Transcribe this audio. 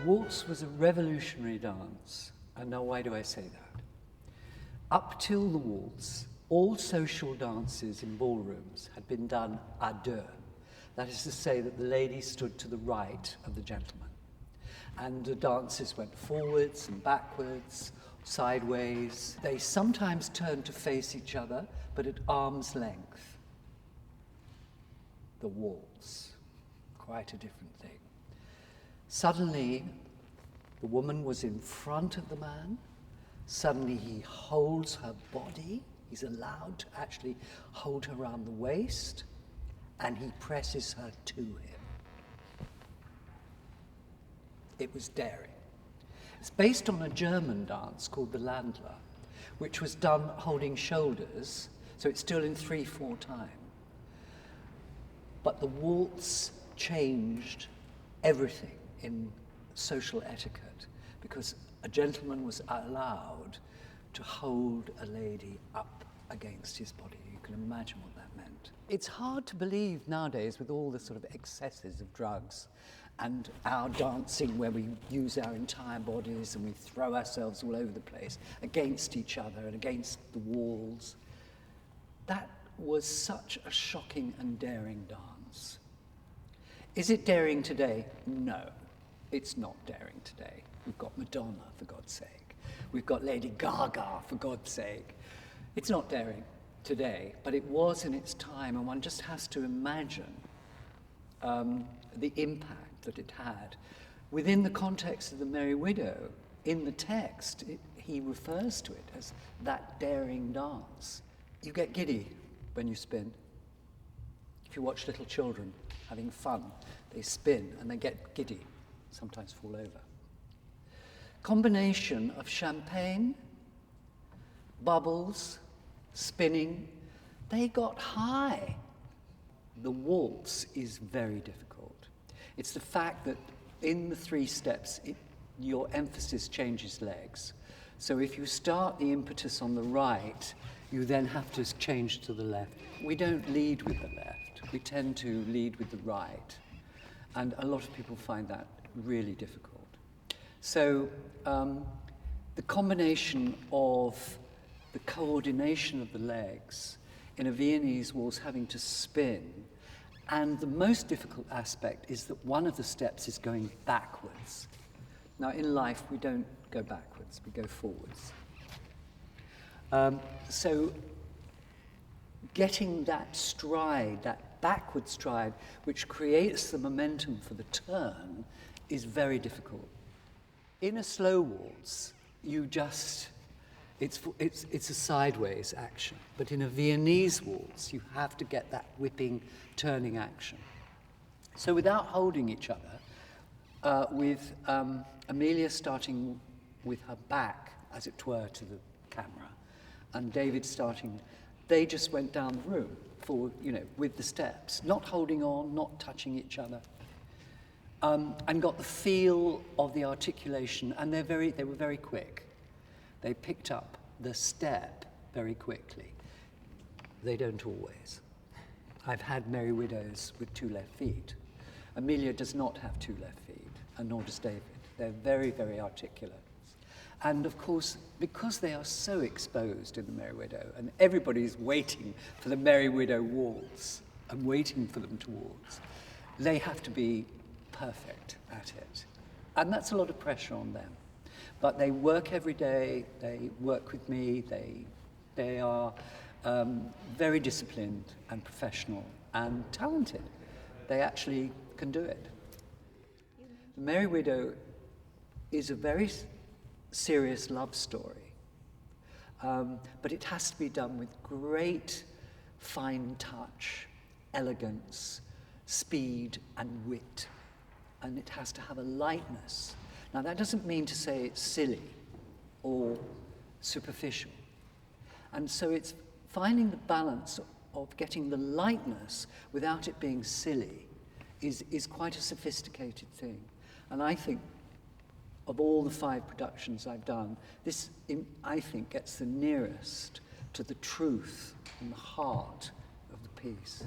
waltz was a revolutionary dance. And now why do I say that? Up till the waltz, all social dances in ballrooms had been done à deux. That is to say that the lady stood to the right of the gentleman. And the dances went forwards and backwards, sideways. They sometimes turned to face each other, but at arm's length. The waltz, quite a different thing. Suddenly, the woman was in front of the man. Suddenly he holds her body. He's allowed to actually hold her around the waist, and he presses her to him. It was daring. It's based on a German dance called the Landler, which was done holding shoulders, so it's still in 3/4 time. But the waltz changed everything in social etiquette, because a gentleman was allowed to hold a lady up against his body. You can imagine what that meant. It's hard to believe nowadays, with all the sort of excesses of drugs and our dancing where we use our entire bodies and we throw ourselves all over the place against each other and against the walls. That was such a shocking and daring dance. Is it daring today? No, it's not daring today. We've got Madonna, for God's sake. We've got Lady Gaga, for God's sake. It's not daring today, but it was in its time, and one just has to imagine the impact that it had. Within the context of the Merry Widow, in the text, he refers to it as that daring dance. You get giddy when you spin. If you watch little children having fun, they spin and they get giddy, sometimes fall over. Combination of champagne, bubbles, spinning, they got high. The waltz is very difficult. It's the fact that in the 3 steps, your emphasis changes legs. So if you start the impetus on the right, you then have to change to the left. We don't lead with the left. We tend to lead with the right. And a lot of people find that really difficult. So the combination of the coordination of the legs in a Viennese waltz having to spin, and the most difficult aspect is that one of the steps is going backwards. Now in life we don't go backwards, we go forwards. So getting that stride, that backward stride, which creates the momentum for the turn, is very difficult. In a slow waltz, it's a sideways action, but in a Viennese waltz, you have to get that whipping, turning action. So without holding each other, with Amelia starting with her back, as it were, to the camera, and David starting, they just went down the room with the steps, not holding on, not touching each other, and got the feel of the articulation, and they were very quick. They picked up the step very quickly. They don't always. I've had Merry Widows with 2 left feet. Amelia does not have 2 left feet, and nor does David. They're very, very articulate. And of course, because they are so exposed in the Merry Widow, and everybody's waiting for the Merry Widow waltz and waiting for them to waltz, they have to be perfect at it. And that's a lot of pressure on them. But they work every day, they work with me, they are very disciplined and professional and talented. They actually can do it. The Merry Widow is a very serious love story, but it has to be done with great fine touch, elegance, speed and wit, and it has to have a lightness. Now that doesn't mean to say it's silly or superficial, and so it's finding the balance of getting the lightness without it being silly is quite a sophisticated thing. And I think of all the 5 productions I've done, this, I think, gets the nearest to the truth and the heart of the piece.